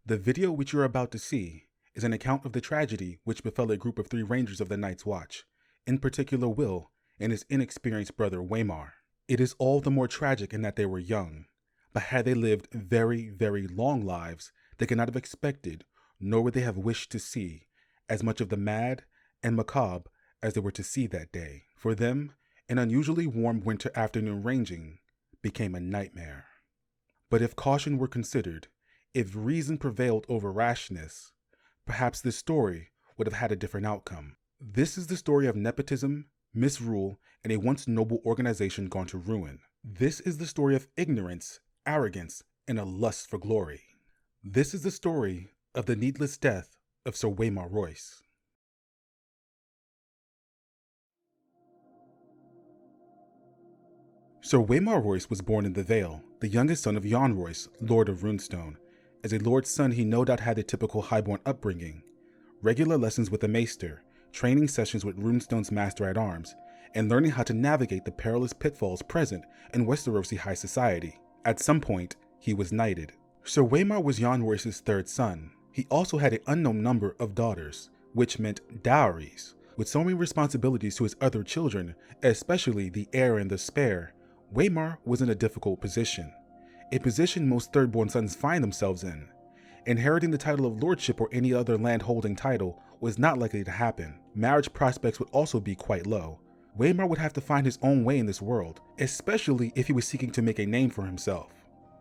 The video which you are about to see is an account of the tragedy which befell a group of 3 Rangers of the Night's Watch, in particular Will and his inexperienced brother Waymar. It is all the more tragic in that they were young, but had they lived very, very long lives, they could not have expected, nor would they have wished to see, as much of the mad and macabre as they were to see that day. For them, an unusually warm winter afternoon ranging became a nightmare. But if caution were considered, if reason prevailed over rashness, perhaps this story would have had a different outcome. This is the story of nepotism, misrule, and a once noble organization gone to ruin. This is the story of ignorance, arrogance, and a lust for glory. This is the story of the needless death of Sir Waymar Royce. Sir Waymar Royce was born in the Vale, the youngest son of Yohn Royce, Lord of Runestone. As a lord's son, he no doubt had the typical highborn upbringing, regular lessons with the maester, training sessions with Runestone's master-at-arms, and learning how to navigate the perilous pitfalls present in Westerosi high society. At some point, he was knighted. Sir Waymar was Yohn Royce's 3rd son. He also had an unknown number of daughters, which meant dowries. With so many responsibilities to his other children, especially the heir and the spare, Waymar was in a difficult position. A position most third-born sons find themselves in. Inheriting the title of lordship or any other land-holding title was not likely to happen. Marriage prospects would also be quite low. Waymar would have to find his own way in this world, especially if he was seeking to make a name for himself,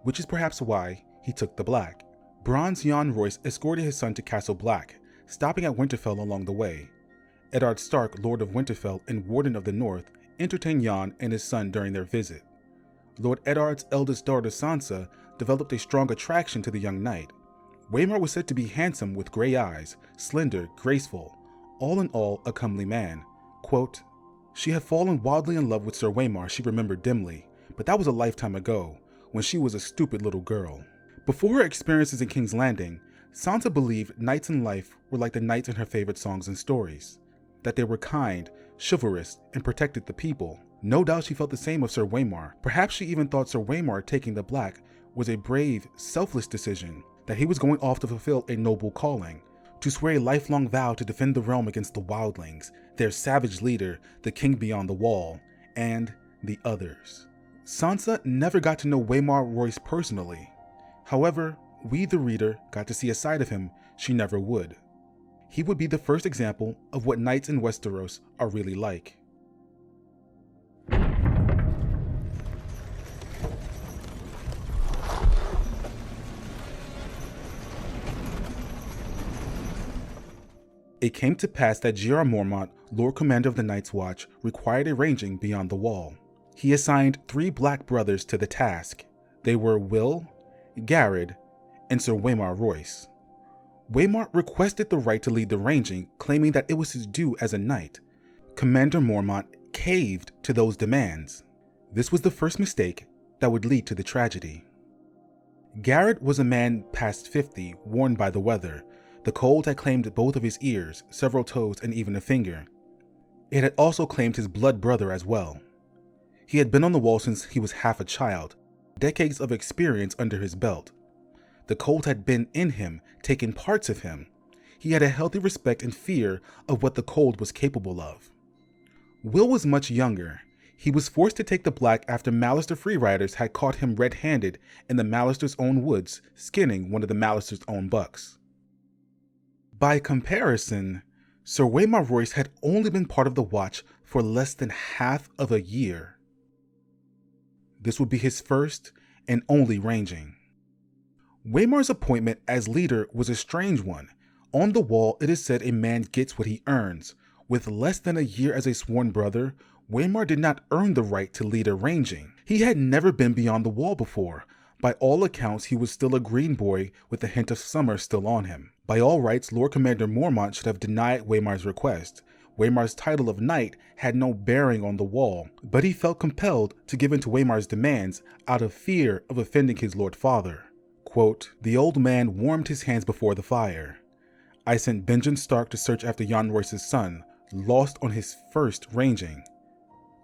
which is perhaps why he took the Black. Bronze Yohn Royce escorted his son to Castle Black, stopping at Winterfell along the way. Eddard Stark, Lord of Winterfell and Warden of the North, entertained Yohn and his son during their visit. Lord Eddard's eldest daughter Sansa developed a strong attraction to the young knight. Waymar was said to be handsome with gray eyes, slender, graceful, all in all a comely man. Quote, "She had fallen wildly in love with Sir Waymar, she remembered dimly, but that was a lifetime ago, when she was a stupid little girl." Before her experiences in King's Landing, Sansa believed knights in life were like the knights in her favorite songs and stories, that they were kind, chivalrous, and protected the people. No doubt she felt the same of Sir Waymar. Perhaps she even thought Sir Waymar taking the Black was a brave, selfless decision, that he was going off to fulfill a noble calling, to swear a lifelong vow to defend the realm against the wildlings, their savage leader, the king beyond the wall, and the others. Sansa never got to know Waymar Royce personally. However, we the reader got to see a side of him she never would. He would be the first example of what knights in Westeros are really like. It came to pass that Jeor Mormont, Lord Commander of the Night's Watch, required a ranging beyond the wall. He assigned 3 Black brothers to the task. They were Will, Garrett, and Sir Waymar Royce. Waymar requested the right to lead the ranging, claiming that it was his due as a knight. Commander Mormont caved to those demands. This was the first mistake that would lead to the tragedy. Garrett was a man past 50, worn by the weather. The cold had claimed both of his ears, several toes, and even a finger. It had also claimed his blood brother as well. He had been on the wall since he was half a child, decades of experience under his belt. The cold had been in him, taken parts of him. He had a healthy respect and fear of what the cold was capable of. Will was much younger. He was forced to take the Black after Mallister free riders had caught him red-handed in the Mallister's own woods, skinning one of the Mallister's own bucks. By comparison, Sir Waymar Royce had only been part of the Watch for less than half of a year. This would be his first and only ranging. Waymar's appointment as leader was a strange one. On the wall, it is said a man gets what he earns. With less than a year as a sworn brother, Waymar did not earn the right to lead a ranging. He had never been beyond the wall before. By all accounts, he was still a green boy with a hint of summer still on him. By all rights, Lord Commander Mormont should have denied Waymar's request. Waymar's title of knight had no bearing on the wall, but he felt compelled to give in to Waymar's demands out of fear of offending his Lord Father. Quote, "The old man warmed his hands before the fire. I sent Benjen Stark to search after Yohn Royce's son, lost on his first ranging.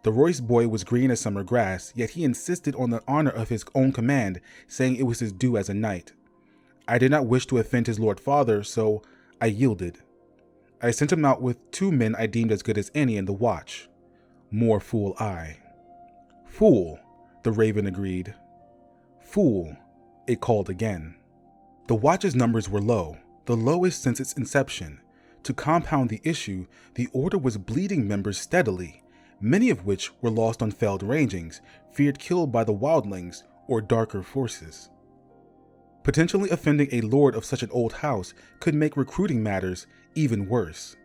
The Royce boy was green as summer grass, yet he insisted on the honor of his own command, saying it was his due as a knight. I did not wish to offend his lord father, so I yielded. I sent him out with 2 men I deemed as good as any in the watch. More fool I. Fool, the raven agreed. Fool, it called again. The watch's numbers were low, the lowest since its inception. To compound the issue, the order was bleeding members steadily, many of which were lost on felled rangings, feared killed by the wildlings or darker forces. Potentially offending a lord of such an old house could make recruiting matters even worse,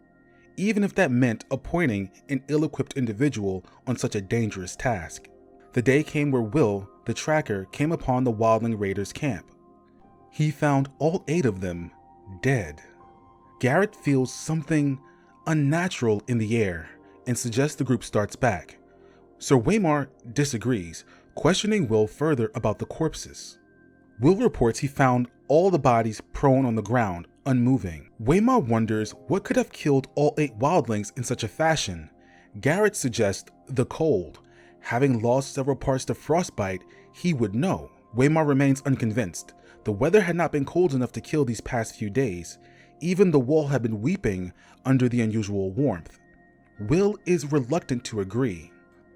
even if that meant appointing an ill-equipped individual on such a dangerous task. The day came where Will, the tracker, came upon the wildling raiders' camp. He found all 8 of them dead. Garrett feels something unnatural in the air and suggests the group starts back. Sir Waymar disagrees, questioning Will further about the corpses. Will reports he found all the bodies prone on the ground, unmoving. Waymar wonders what could have killed all 8 wildlings in such a fashion. Garrett suggests the cold. Having lost several parts to frostbite, he would know. Waymar remains unconvinced. The weather had not been cold enough to kill these past few days. Even the wall had been weeping under the unusual warmth. Will is reluctant to agree.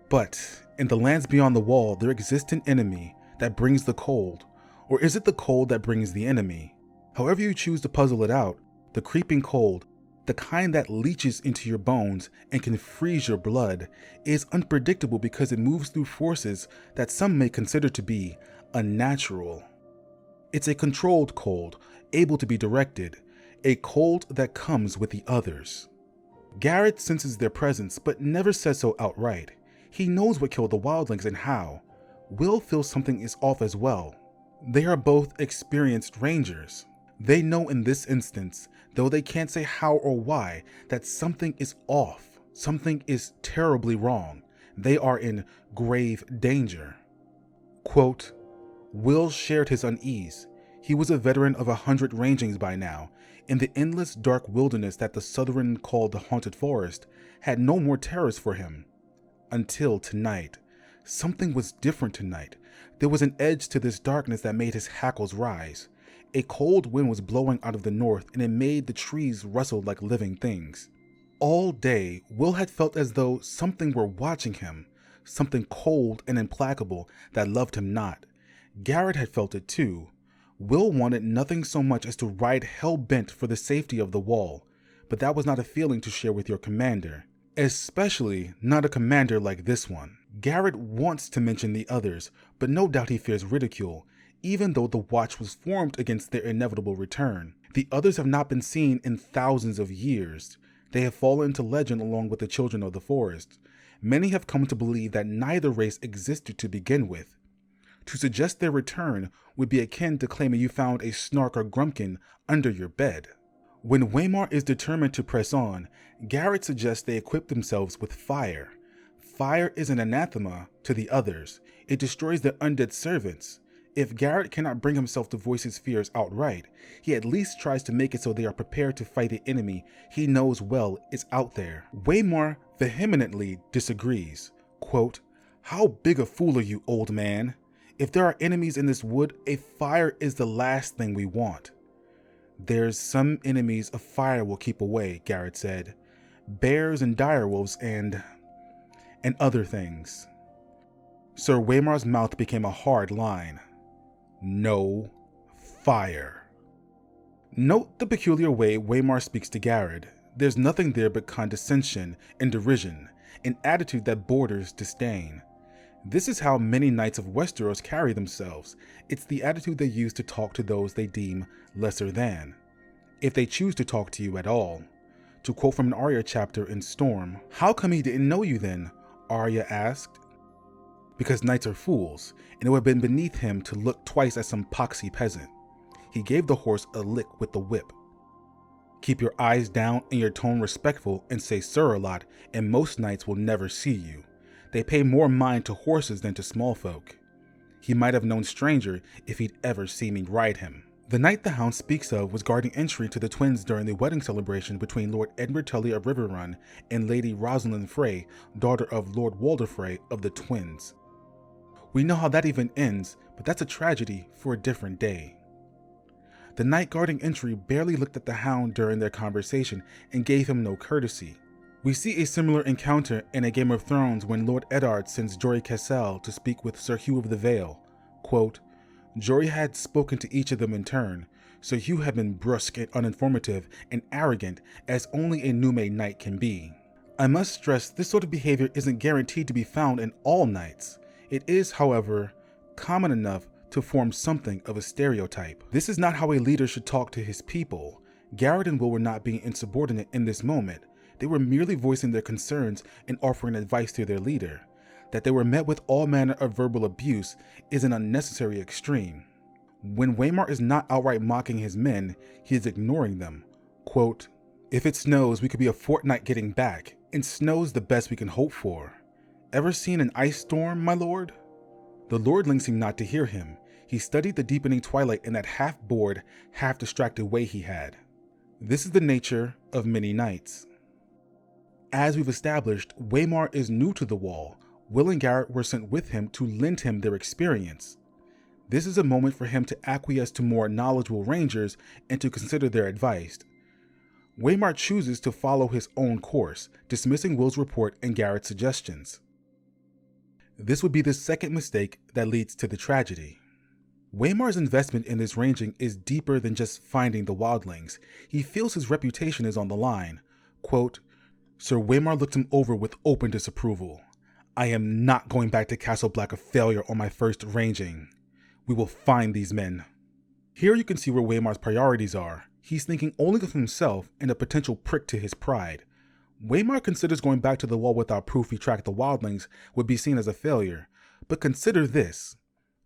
But in the lands beyond the wall, there exists an enemy that brings the cold. Or is it the cold that brings the enemy? However you choose to puzzle it out, the creeping cold, the kind that leaches into your bones and can freeze your blood, is unpredictable because it moves through forces that some may consider to be unnatural. It's a controlled cold, able to be directed, a cold that comes with the others. Garrett senses their presence but never says so outright. He knows what killed the wildlings and how. Will feels something is off as well. They are both experienced rangers. They know in this instance, though they can't say how or why, that something is off. Something is terribly wrong. They are in grave danger. Quote, Will shared his unease. He was a veteran of 100 rangings by now. In the endless dark wilderness that the Southern called the Haunted Forest had no more terrors for him. Until tonight. Something was different tonight. There was an edge to this darkness that made his hackles rise. A cold wind was blowing out of the north and it made the trees rustle like living things. All day, Will had felt as though something were watching him, something cold and implacable that loved him not. Garrett had felt it too. Will wanted nothing so much as to ride hell-bent for the safety of the wall, but that was not a feeling to share with your commander, especially not a commander like this one. Garrett wants to mention the others, but no doubt he fears ridicule, even though the watch was formed against their inevitable return. The others have not been seen in thousands of years. They have fallen into legend along with the children of the forest. Many have come to believe that neither race existed to begin with. To suggest their return would be akin to claiming you found a snark or grumpkin under your bed. When Waymar is determined to press on, Garrett suggests they equip themselves with fire. Fire is an anathema to the others. It destroys their undead servants. If Garrett cannot bring himself to voice his fears outright, he at least tries to make it so they are prepared to fight the enemy he knows well is out there. Waymar vehemently disagrees. Quote, How big a fool are you, old man? If there are enemies in this wood, a fire is the last thing we want. There's some enemies a fire will keep away, Garrett said. Bears and direwolves and other things. Sir Waymar's mouth became a hard line. No fire. Note the peculiar way Waymar speaks to Garrett. There's nothing there but condescension and derision, an attitude that borders disdain. This is how many knights of Westeros carry themselves. It's the attitude they use to talk to those they deem lesser than, if they choose to talk to you at all. To quote from an Arya chapter in Storm, How come he didn't know you then? Arya asked. Because knights are fools, and it would have been beneath him to look twice at some poxy peasant. He gave the horse a lick with the whip. Keep your eyes down and your tone respectful and say sir a lot, and most knights will never see you. They pay more mind to horses than to small folk. He might have known stranger if he'd ever seen me ride him. The knight the Hound speaks of was guarding entry to the twins during the wedding celebration between Lord Edmund Tully of Riverrun and Lady Rosalind Frey, daughter of Lord Walder Frey of the Twins. We know how that event ends, but that's a tragedy for a different day. The knight guarding entry barely looked at the hound during their conversation and gave him no courtesy. We see a similar encounter in A Game of Thrones when Lord Eddard sends Jory Cassel to speak with Sir Hugh of the Vale. Quote, Jory had spoken to each of them in turn. Sir Hugh had been brusque and uninformative and arrogant as only a new-made knight can be. I must stress this sort of behavior isn't guaranteed to be found in all knights. It is, however, common enough to form something of a stereotype. This is not how a leader should talk to his people. Garrett and Will were not being insubordinate in this moment. They were merely voicing their concerns and offering advice to their leader. That they were met with all manner of verbal abuse is an unnecessary extreme. When Waymar is not outright mocking his men, he is ignoring them. Quote, if it snows, we could be a fortnight getting back, and snow's the best we can hope for. Ever seen an ice storm, my lord? The lordling seemed not to hear him. He studied the deepening twilight in that half-bored, half-distracted way he had. This is the nature of many knights. As we've established, Waymar is new to the Wall. Will and Garrett were sent with him to lend him their experience. This is a moment for him to acquiesce to more knowledgeable rangers and to consider their advice. Waymar chooses to follow his own course, dismissing Will's report and Garrett's suggestions. This would be the second mistake that leads to the tragedy. Waymar's investment in this ranging is deeper than just finding the wildlings. He feels his reputation is on the line. Quote, Sir Waymar looked him over with open disapproval. I am not going back to Castle Black a failure on my first ranging. We will find these men. Here you can see where Waymar's priorities are. He's thinking only of himself and a potential prick to his pride. Waymar considers going back to the Wall without proof he tracked the wildlings would be seen as a failure. But consider this.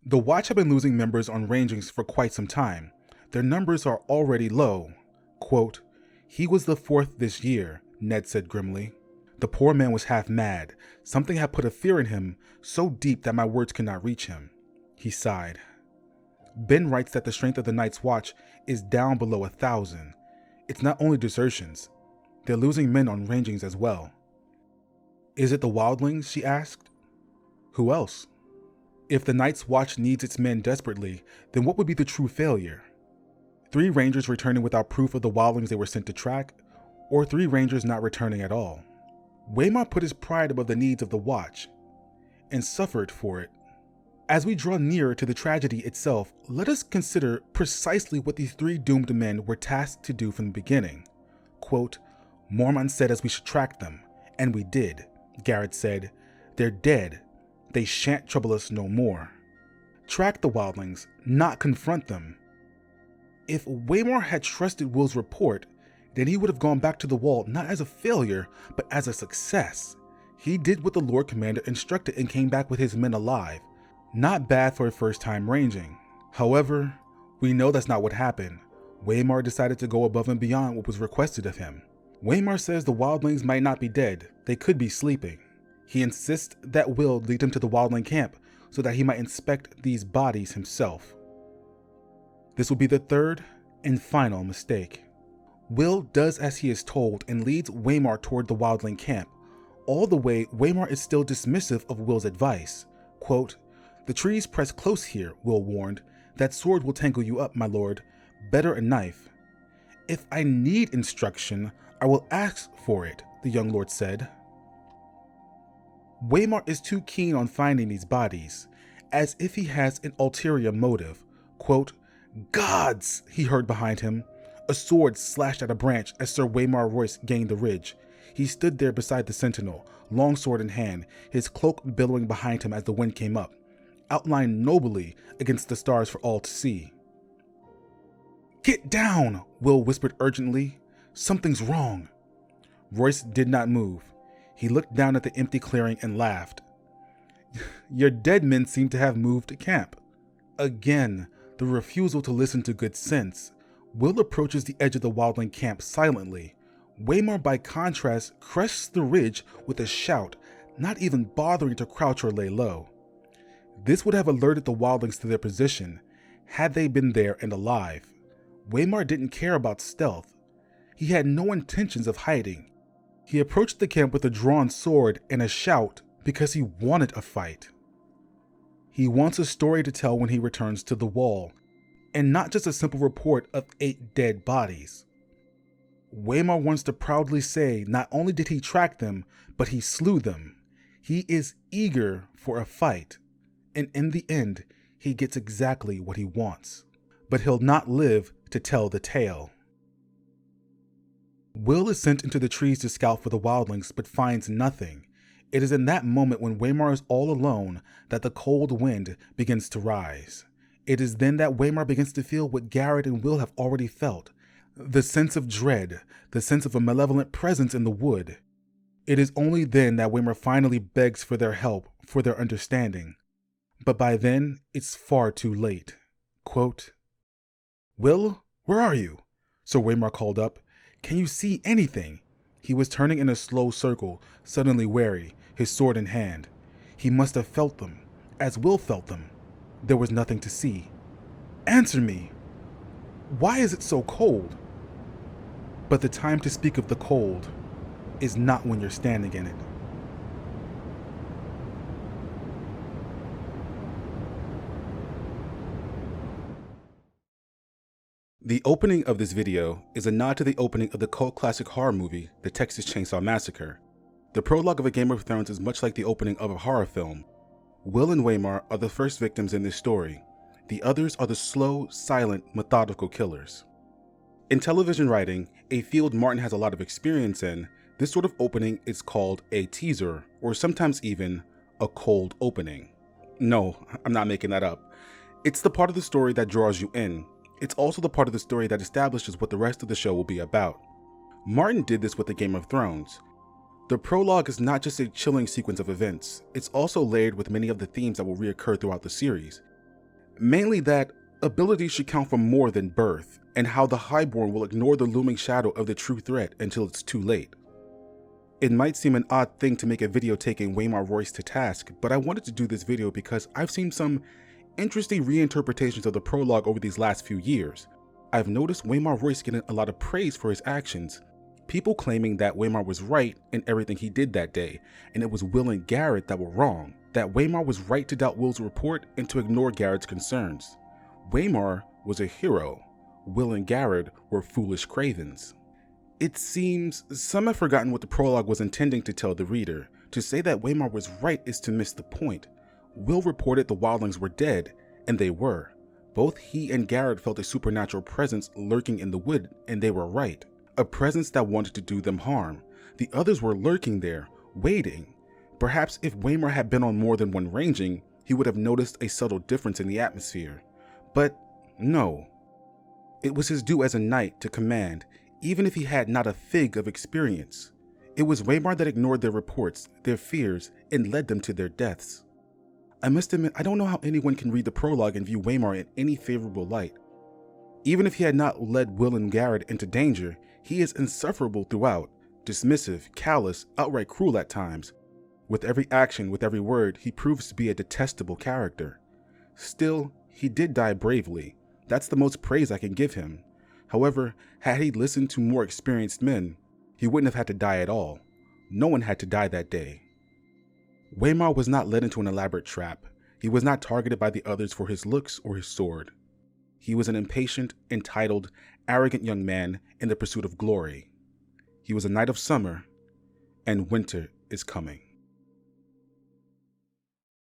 The Watch have been losing members on rangings for quite some time. Their numbers are already low. Quote, he was the 4th this year, Ned said grimly. The poor man was half mad. Something had put a fear in him so deep that my words could not reach him. He sighed. Ben writes that the strength of the Night's Watch is down below 1,000. It's not only desertions. They're losing men on rangings as well. Is it the wildlings? She asked. Who else? If the Night's Watch needs its men desperately, then what would be the true failure? 3 rangers returning without proof of the wildlings they were sent to track, or 3 rangers not returning at all? Waymar put his pride above the needs of the Watch, and suffered for it. As we draw nearer to the tragedy itself, let us consider precisely what these 3 doomed men were tasked to do from the beginning. Quote, Mormont said as we should track them, and we did. Garrett said, they're dead. They shan't trouble us no more. Track the wildlings, not confront them. If Waymar had trusted Will's report, then he would have gone back to the Wall not as a failure, but as a success. He did what the Lord Commander instructed and came back with his men alive. Not bad for a first-time ranging. However, we know that's not what happened. Waymar decided to go above and beyond what was requested of him. Waymar says the wildlings might not be dead, they could be sleeping. He insists that Will lead him to the wildling camp so that he might inspect these bodies himself. This will be the third and final mistake. Will does as he is told and leads Waymar toward the wildling camp. All the way, Waymar is still dismissive of Will's advice. Quote, the trees press close here, Will warned. That sword will tangle you up, my lord. Better a knife. If I need instruction, I will ask for it, the young lord said. Waymar is too keen on finding these bodies, as if he has an ulterior motive. Quote, gods, he heard behind him. A sword slashed at a branch as Sir Waymar Royce gained the ridge. He stood there beside the sentinel, longsword in hand, his cloak billowing behind him as the wind came up, outlined nobly against the stars for all to see. Get down, Will whispered urgently. Something's wrong. Royce did not move. He looked down at the empty clearing and laughed. Your dead men seem to have moved to camp. Again, the refusal to listen to good sense. Will approaches the edge of the wildling camp silently. Waymar, by contrast, crests the ridge with a shout, not even bothering to crouch or lay low. This would have alerted the wildlings to their position, had they been there and alive. Waymar didn't care about stealth. He had no intentions of hiding. He approached the camp with a drawn sword and a shout because he wanted a fight. He wants a story to tell when he returns to the Wall, and not just a simple report of 8 dead bodies. Waymar wants to proudly say not only did he track them, but he slew them. He is eager for a fight, and in the end, he gets exactly what he wants. But he'll not live to tell the tale. Will is sent into the trees to scout for the wildlings, but finds nothing. It is in that moment when Waymar is all alone that the cold wind begins to rise. It is then that Waymar begins to feel what Garrett and Will have already felt. The sense of dread, the sense of a malevolent presence in the wood. It is only then that Waymar finally begs for their help, for their understanding. But by then, it's far too late. Quote, "Will, where are you?" Sir Waymar called up. "Can you see anything?" He was turning in a slow circle, suddenly wary, his sword in hand. He must have felt them, as Will felt them. There was nothing to see. "Answer me! Why is it so cold?" But the time to speak of the cold is not when you're standing in it. The opening of this video is a nod to the opening of the cult classic horror movie, The Texas Chainsaw Massacre. The prologue of A Game of Thrones is much like the opening of a horror film. Will and Waymar are the first victims in this story. The others are the slow, silent, methodical killers. In television writing, a field Martin has a lot of experience in, this sort of opening is called a teaser, or sometimes even a cold opening. No, I'm not making that up. It's the part of the story that draws you in. It's also the part of the story that establishes what the rest of the show will be about. Martin did this with A Game of Thrones. The prologue is not just a chilling sequence of events, it's also layered with many of the themes that will reoccur throughout the series. Mainly that ability should count for more than birth, and how the Highborn will ignore the looming shadow of the true threat until it's too late. It might seem an odd thing to make a video taking Waymar Royce to task, but I wanted to do this video because I've seen some interesting reinterpretations of the prologue over these last few years. I've noticed Waymar Royce getting a lot of praise for his actions, people claiming that Waymar was right in everything he did that day, and it was Will and Garrett that were wrong, that Waymar was right to doubt Will's report and to ignore Garrett's concerns. Waymar was a hero, Will and Garrett were foolish cravens. It seems some have forgotten what the prologue was intending to tell the reader. To say that Waymar was right is to miss the point. Will reported the wildlings were dead, and they were. Both he and Garrett felt a supernatural presence lurking in the wood, and they were right. A presence that wanted to do them harm. The others were lurking there, waiting. Perhaps if Waymar had been on more than one ranging, he would have noticed a subtle difference in the atmosphere. But no. It was his due as a knight to command, even if he had not a fig of experience. It was Waymar that ignored their reports, their fears, and led them to their deaths. I must admit, I don't know how anyone can read the prologue and view Waymar in any favorable light. Even if he had not led Will and Garrett into danger, he is insufferable throughout, dismissive, callous, outright cruel at times. With every action, with every word, he proves to be a detestable character. Still, he did die bravely. That's the most praise I can give him. However, had he listened to more experienced men, he wouldn't have had to die at all. No one had to die that day. Waymar was not led into an elaborate trap. He was not targeted by the others for his looks or his sword. He was an impatient, entitled, arrogant young man in the pursuit of glory. He was a knight of summer, and winter is coming.